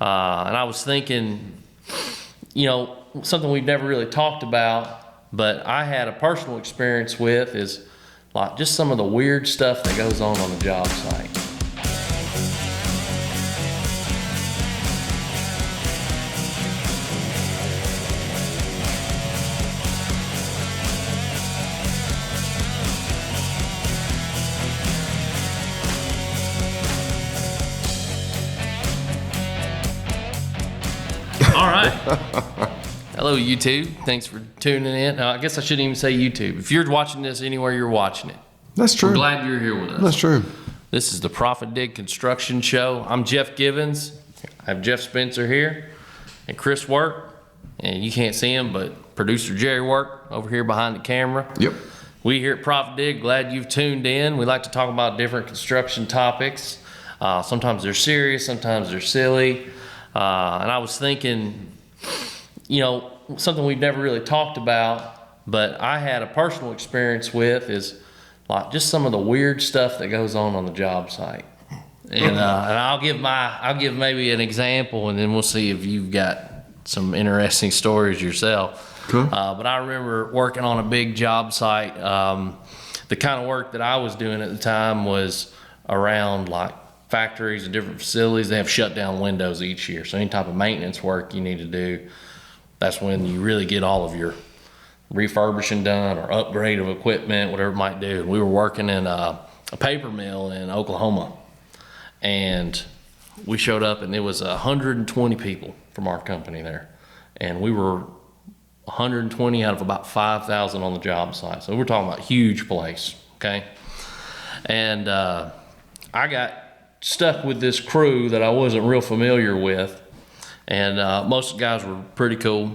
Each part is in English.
And I was thinking, something we've never really talked about, but I had a personal experience with is like just some of the weird stuff that goes on the job site. All right. Hello, YouTube. Thanks for tuning in. I guess I shouldn't even say YouTube. If you're watching this anywhere, you're watching it. That's true. We're glad you're here with us. That's true. This is the Profit Dig Construction Show. I'm Jeff Givens. I have Jeff Spencer here and Chris Work. And you can't see him, but producer Jerry Work over here behind the camera. Yep. We here at Profit Dig, glad you've tuned in. We like to talk about different construction topics. Sometimes they're serious, sometimes they're silly. And I was thinking, something we've never really talked about, but I had a personal experience with is like just some of the weird stuff that goes on the job site. And I'll give maybe an example, and then we'll see if you've got some interesting stories yourself. Cool. But I remember working on a big job site. The kind of work that I was doing at the time was around like factories and different facilities. They have shut down windows each year. So any type of maintenance work you need to do, that's when you really get all of your refurbishing done or upgrade of equipment, whatever it might do. We were working in a paper mill in Oklahoma, and we showed up and it was 120 people from our company there. And we were 120 out of about 5,000 on the job site. So we're talking about a huge place, okay? And I got stuck with this crew that I wasn't real familiar with, and most of the guys were pretty cool.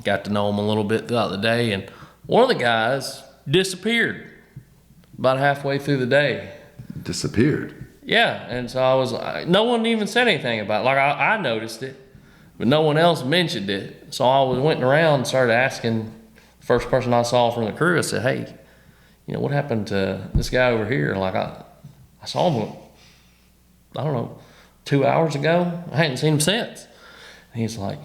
Got to know them a little bit throughout the day, and one of the guys disappeared about halfway through the day. Disappeared? Yeah, and so no one even said anything about it. Like I noticed it, but no one else mentioned it. So I went around and started asking the first person I saw from the crew. I said, hey, what happened to this guy over here? Like I saw him, I don't know, 2 hours ago. I hadn't seen him since. And he's like,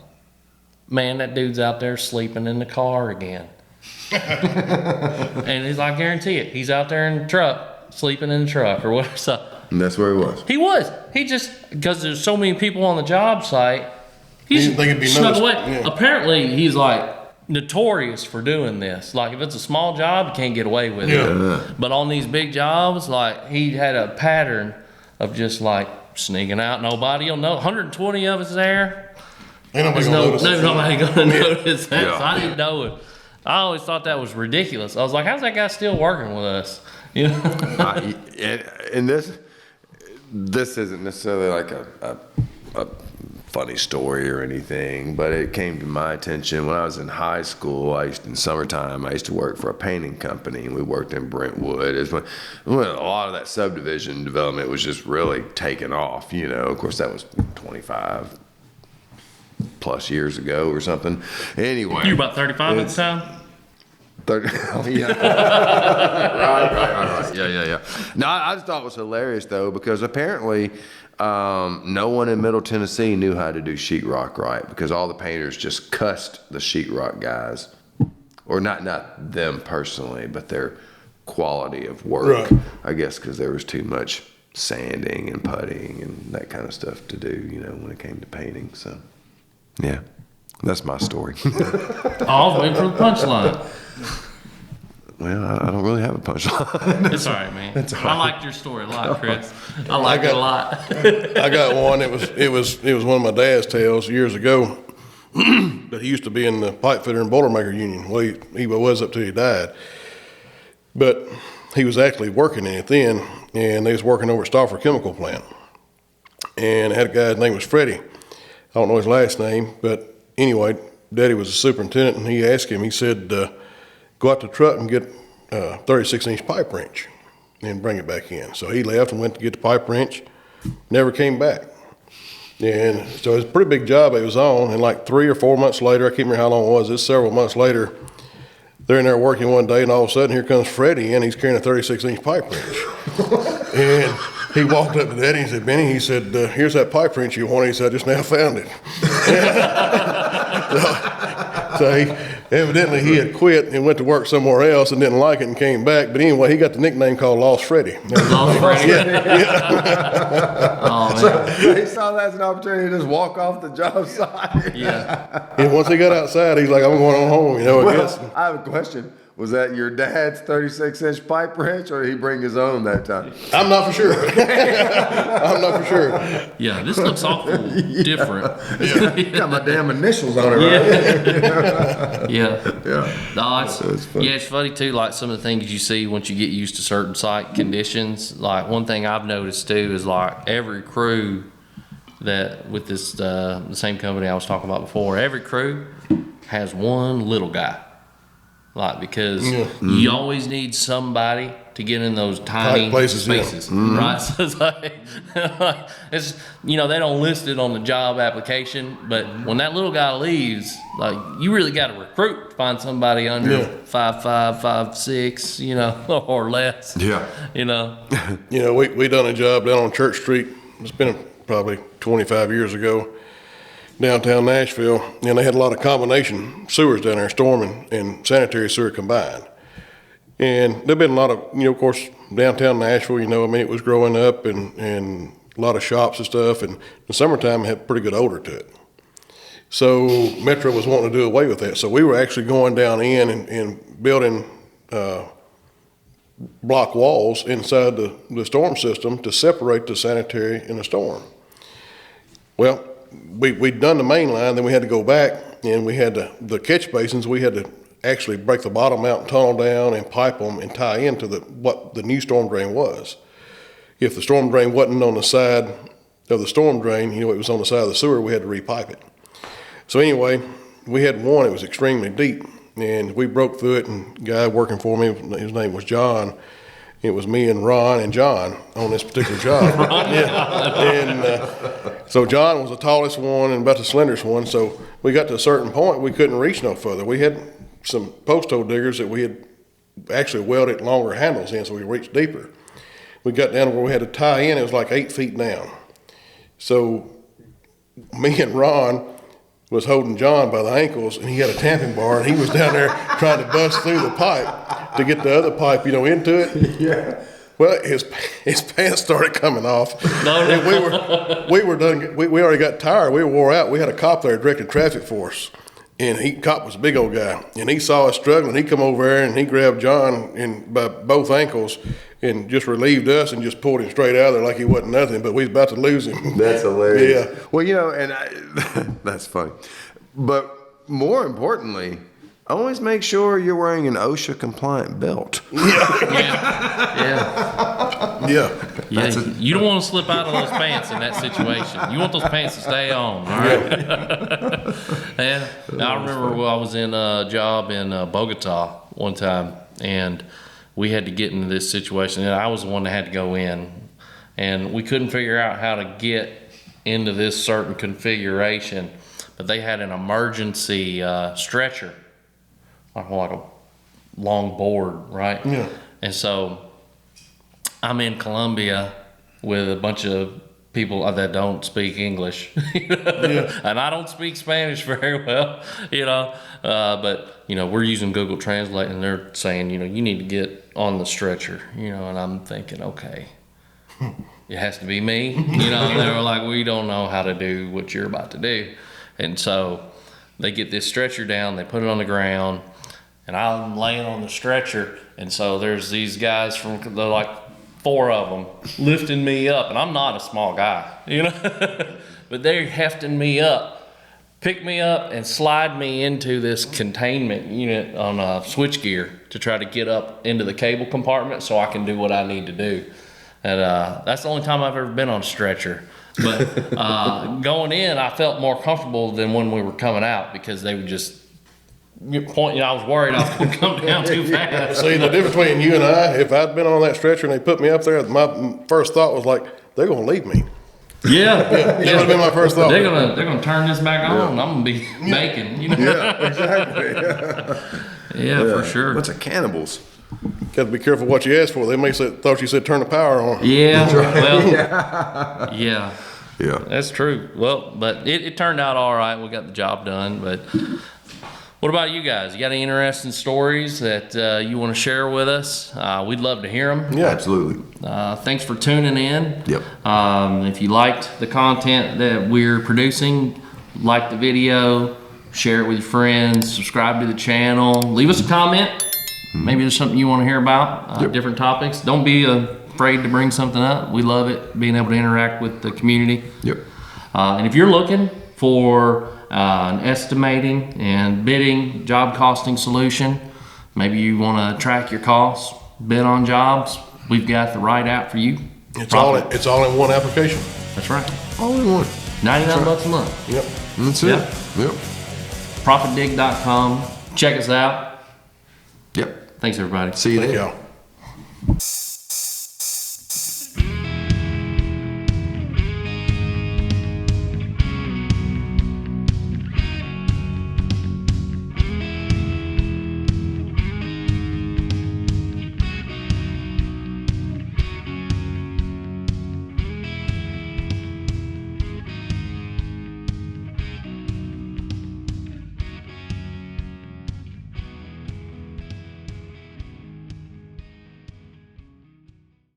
man, that dude's out there sleeping in the car again. And he's like, I guarantee it. He's out there in the truck, sleeping in the truck or whatever. So, And that's where he was. He was. He just, because there's so many people on the job site, he didn't think it'd be snuck noticed. away. Yeah. Apparently, he's like notorious for doing this. Like if it's a small job, you can't get away with it. But on these big jobs, like he had a pattern of just like sneaking out. Nobody will know. 120 of us there. Ain't nobody gonna notice. Nobody gonna notice that. Yeah. So I didn't know it. I always thought that was ridiculous. I was like, how's that guy still working with us? And this isn't necessarily like a funny story or anything, but it came to my attention when I was in high school. In summertime, I used to work for a painting company, and we worked in Brentwood. It's when a lot of that subdivision development was just really taking off. Of course, that was 25 plus years ago or something. Anyway, You were about 35 at the time? 30, oh, yeah. right. Yeah. No, I just thought it was hilarious though, because apparently no one in Middle Tennessee knew how to do sheetrock right, because all the painters just cussed the sheetrock guys, or not them personally, but their quality of work. Right. I guess because there was too much sanding and puttying and that kind of stuff to do, when it came to painting. So, yeah, that's my story. I was waiting for the punchline. Well, I don't really have a punchline. It's all right, man. It's all right. I liked your story a lot, Chris. I liked it a lot. I got one. It was one of my dad's tales years ago. But he used to be in the pipe fitter and boilermaker union. Well, he was up till he died. But he was actually working in it then, and they was working over at Stauffer Chemical Plant. And I had a guy, his name was Freddie. I don't know his last name, but anyway, Daddy was a superintendent, and he asked him, he said, go out to the truck and get a 36-inch pipe wrench and bring it back in. So he left and went to get the pipe wrench, never came back. And so it was a pretty big job he was on, and like 3 or 4 months later, I can't remember how long it was, it's several months later, they're in there working one day, and all of a sudden, here comes Freddie in, he's carrying a 36-inch pipe wrench. And he walked up to Daddy and said, Benny, he said, here's that pipe wrench you wanted. He said, I just now found it. so evidently he had quit and went to work somewhere else and didn't like it and came back. But anyway, he got the nickname called Lost Freddy. Lost Freddy. Oh, man. So he saw that as an opportunity to just walk off the job site. Yeah. And once he got outside, he's like, I'm going on home, I guess. I have a question. Was that your dad's 36-inch pipe wrench, or did he bring his own that time? I'm not for sure. I'm not for sure. Yeah, this looks awful different. Got my damn initials on it, right? Yeah. Yeah. No, it's funny. yeah, it's funny too. Like some of the things you see once you get used to certain site conditions. Like one thing I've noticed too is like every crew that with this the same company I was talking about before. Every crew has one little guy. Like, because you always need somebody to get in those tiny spaces, right? So it's like, it's, they don't list it on the job application, but when that little guy leaves, like, you really got to recruit to find somebody under 5'5", 5'6", or less. Yeah. We done a job down on Church Street. It's been probably 25 years ago. Downtown Nashville, and they had a lot of combination sewers down there, storm and sanitary sewer combined. And there've been a lot of, of course, downtown Nashville, it was growing up and a lot of shops and stuff, and in the summertime it had pretty good odor to it. So Metro was wanting to do away with that. So we were actually going down in and building block walls inside the storm system to separate the sanitary and the storm. Well, we'd done the main line, then we had to go back, and we had the catch basins. We had to actually break the bottom out and tunnel down and pipe them and tie into what the new storm drain was. If the storm drain wasn't on the side of the storm drain, it was on the side of the sewer, we had to repipe it. So anyway, we had one, it was extremely deep, and we broke through it, and the guy working for me, his name was John. It was me and Ron and John on this particular job. So John was the tallest one and about the slenderest one. So we got to a certain point, we couldn't reach no further. We had some post hole diggers that we had actually welded longer handles in, so we reached deeper. We got down to where we had to tie in. It was like 8 feet down. So me and Ron was holding John by the ankles, and he had a tamping bar, and he was down there trying to bust through the pipe to get the other pipe, into it. Yeah. Well, his pants started coming off. And we were done. We already got tired. We were wore out. We had a cop there directing traffic for us, and cop was a big old guy, and he saw us struggling. He come over there and he grabbed John by both ankles and just relieved us and just pulled him straight out of there like he wasn't nothing. But we was about to lose him. That's hilarious. Yeah. Well, that's funny. But more importantly, always make sure you're wearing an OSHA compliant belt. Yeah. You don't want to slip out of those pants in that situation. You want those pants to stay on, all right? Yeah. I remember I was in a job in Bogota one time, and we had to get into this situation, and I was the one that had to go in, and we couldn't figure out how to get into this certain configuration, but they had an emergency stretcher, like a long board, right? Yeah. And so I'm in Colombia with a bunch of people that don't speak English, and I don't speak Spanish very well, but we're using Google Translate, and they're saying, you need to get on the stretcher, and I'm thinking, okay, it has to be me, and they were like, we don't know how to do what you're about to do. And so they get this stretcher down, they put it on the ground, and I'm laying on the stretcher, and so there's these guys they're like 4 of them lifting me up, and I'm not a small guy, but they're hefting me up, pick me up, and slide me into this containment unit on switchgear to try to get up into the cable compartment so I can do what I need to do. And that's the only time I've ever been on a stretcher. But going in, I felt more comfortable than when we were coming out, because they would just point. I was worried I was going to come down too fast. See, the difference between you and I, if I'd been on that stretcher and they put me up there, my first thought was like, they're going to leave me. Yeah. That would have been my first thought. They're gonna turn this back on, and I'm going to be baking. Yeah, exactly. Yeah, for sure. Bunch of cannibals. Got to be careful what you ask for. They may say, thought you said turn the power on. Yeah, well, yeah, Yeah. that's true. Well, but it turned out all right. We got the job done. But what about you guys? You got any interesting stories that you want to share with us? We'd love to hear them. Yeah. Absolutely. Thanks for tuning in. Yep. If you liked the content that we're producing, like the video, share it with your friends, subscribe to the channel, leave us a comment. Maybe there's something you want to hear about, Yep. different topics. Don't be afraid to bring something up. We love it, being able to interact with the community. Yep. And if you're looking for an estimating and bidding job costing solution, maybe you want to track your costs, bid on jobs, we've got the right app for you. It's all in one application. That's right. All in one. 99 bucks a month. Yep. That's it. Yep. Yep. ProfitDig.com. Check us out. Yep. Thanks, everybody. See you Thank then. y'all.